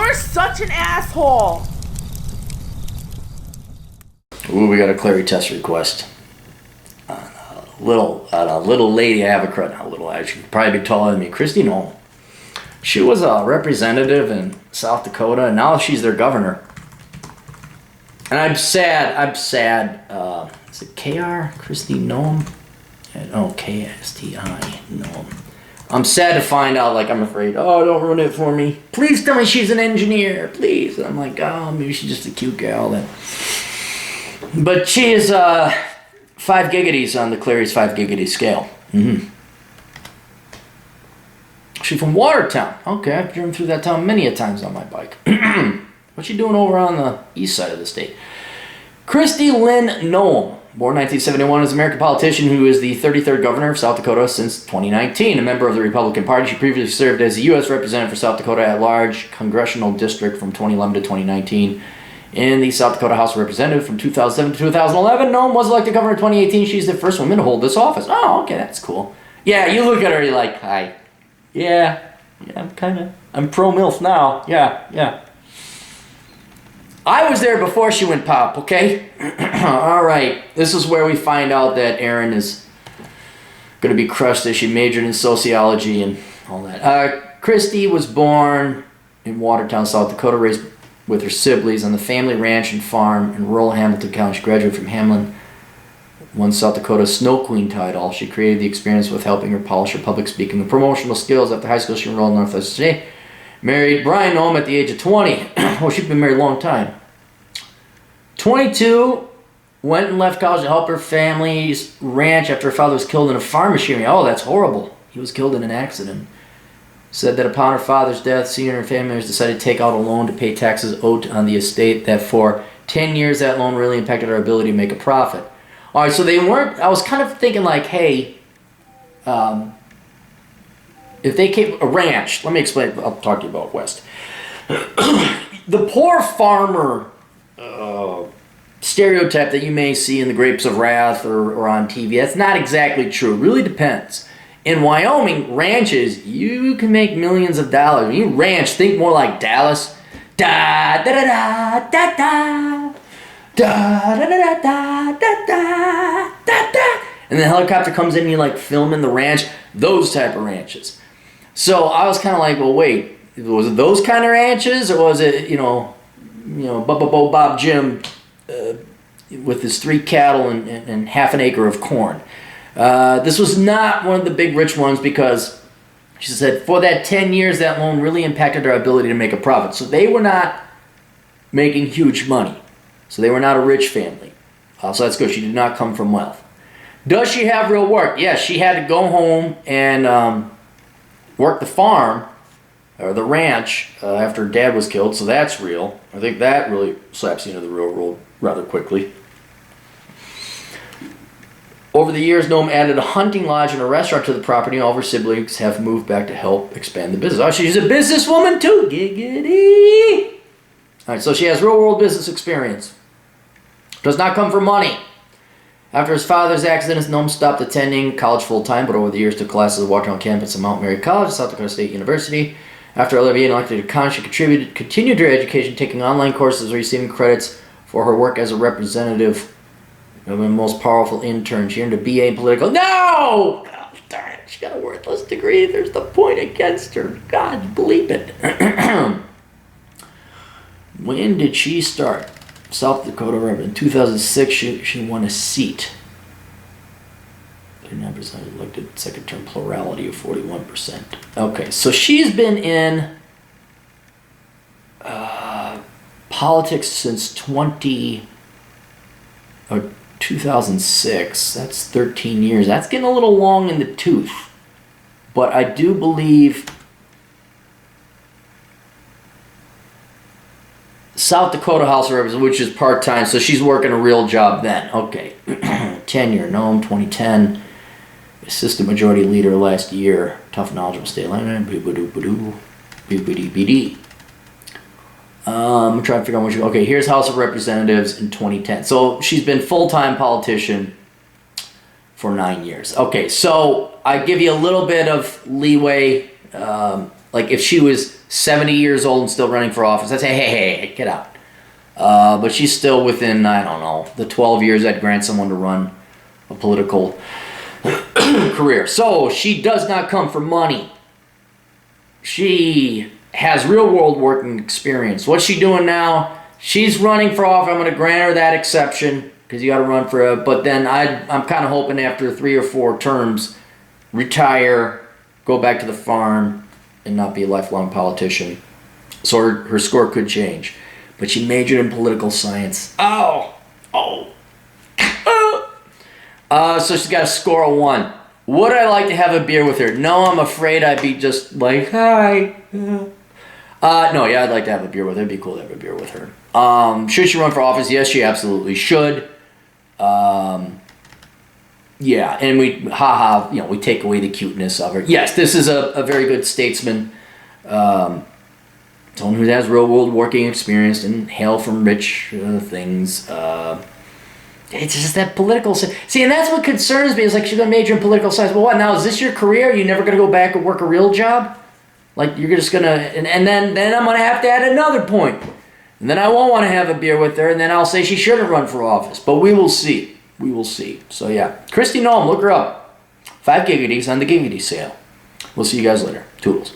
You're such an asshole. Ooh, we got a Clarey test request. A little lady I have a crush. Not a little, she could probably be taller than me. Kristi Noem. She was a representative in South Dakota, and now she's their governor. And I'm sad. Is it KR? Kristi Noem? Oh, KSTI Noem. I'm sad to find out, like, I'm afraid, oh, don't ruin it for me. Please tell me she's an engineer, please. And I'm like, oh, maybe she's just a cute gal then. But she is 5 giggities on the Clarey's 5 giggity scale. She's from Watertown. Okay, I've driven through that town many a times on my bike. What's she doing over on the east side of the state? Kristi Lynn Noem, born 1971, is an American politician who is the 33rd governor of South Dakota since 2019. A member of the Republican Party, she previously served as the U.S. representative for South Dakota at large congressional district from 2011 to 2019. In the South Dakota House of Representatives from 2007 to 2011, Noem was elected governor in 2018. She's the first woman to hold this office. Oh, okay, that's cool. Yeah, you look at her, you're like, hi. Yeah, I'm pro-MILF now. Yeah. I was there before she went pop, okay? All right, this is where we find out that Erin is going to be crushed as she majored in sociology and all that. Kristi was born in Watertown, South Dakota, raised with her siblings on the family ranch and farm in rural Hamilton County. She graduated from Hamlin, won South Dakota's Snow Queen title. She created the experience with helping her polish her public speaking and promotional skills. After high school, she enrolled in Northwest State. Married Brian Noem at the age of 20. Well, she's been married a long time. 22, went and left college to help her family's ranch after her father was killed in a farm machinery. Oh, that's horrible. He was killed in an accident. Said that upon her father's death, she and her family members decided to take out a loan to pay taxes owed on the estate. That for 10 years, that loan really impacted our ability to make a profit. All right, so they weren't, I was kind of thinking like, hey, if they came, a ranch, let me explain, I'll talk to you about West. The poor farmer stereotype that you may see in the Grapes of Wrath or on TV, that's not exactly true. It really depends. In Wyoming, ranches, you can make millions of dollars. When you ranch, think more like Dallas. Da da da da da da. Da da da da da da da da. And the helicopter comes in and you like film in the ranch. Those type of ranches. So I was kind of like, well, wait, was it those kind of ranches, or was it, you know, Bubba Bo Bob Jim with his 3 cattle and half an acre of corn? This was not one of the big rich ones, because she said for that 10 years that loan really impacted our ability to make a profit. So they were not making huge money. So they were not a rich family. So that's good. She did not come from wealth. Does she have real work? Yes, she had to go home and work the farm or the ranch after her dad was killed. So that's real. I think that really slaps you into the real world rather quickly. Over the years, Noem added a hunting lodge and a restaurant to the property, and all of her siblings have moved back to help expand the business. Oh, she's a businesswoman too. Giggity! All right, so she has real-world business experience. Does not come from money. After his father's accident, Noem stopped attending college full-time, but over the years took classes at the Watertown campus of Mount Mary College, South Dakota State University. After being elected to Congress, she continued her education, taking online courses, receiving credits for her work as a representative. The most powerful intern. She earned a BA in political. No! Oh, darn it. She got a worthless degree. There's the point against her. God, bleep it. When did she start? South Dakota Representative. In 2006, she won a seat. They're not elected second term plurality of 41%. Okay, so she's been in politics since 2006. That's 13 years. That's getting a little long in the tooth. But I do believe South Dakota House of Representatives, which is part-time, so she's working a real job then. Okay. Tenure, Noem, 2010. Assistant Majority Leader last year. Tough, knowledgeable state line. BD. I'm trying to figure out what okay, here's House of Representatives in 2010. So she's been full-time politician for 9 years. Okay, so I give you a little bit of leeway. Like if she was 70 years old and still running for office, I'd say, hey, get out. But she's still within, I don't know, the 12 years I'd grant someone to run a political career. So she does not come for money. She has real world working experience. What's she doing now? She's running for office. I'm going to grant her that exception because you got to run for it. But then I'm kind of hoping after 3 or 4 terms, retire, go back to the farm, and not be a lifelong politician. So her score could change. But she majored in political science. So she's got a score of 1. Would I like to have a beer with her? No, I'm afraid I'd be just like, hi. No, yeah, I'd like to have a beer with her. It'd be cool to have a beer with her. Should she run for office? Yes, she absolutely should. Yeah, and we take away the cuteness of her. Yes, this is a very good statesman. Someone who has real world working experience and hail from rich things. It's just that political... See, and that's what concerns me. Is like, she's going to major in political science. Well, what, now, is this your career? Are you never going to go back and work a real job? Like, you're just going to... And then I'm going to have to add another point. And then I won't want to have a beer with her, and then I'll say she shouldn't run for office. But we will see. We will see. So, yeah. Kristi Noem, look her up. 5 Giggities on the Giggity sale. We'll see you guys later. Toodles.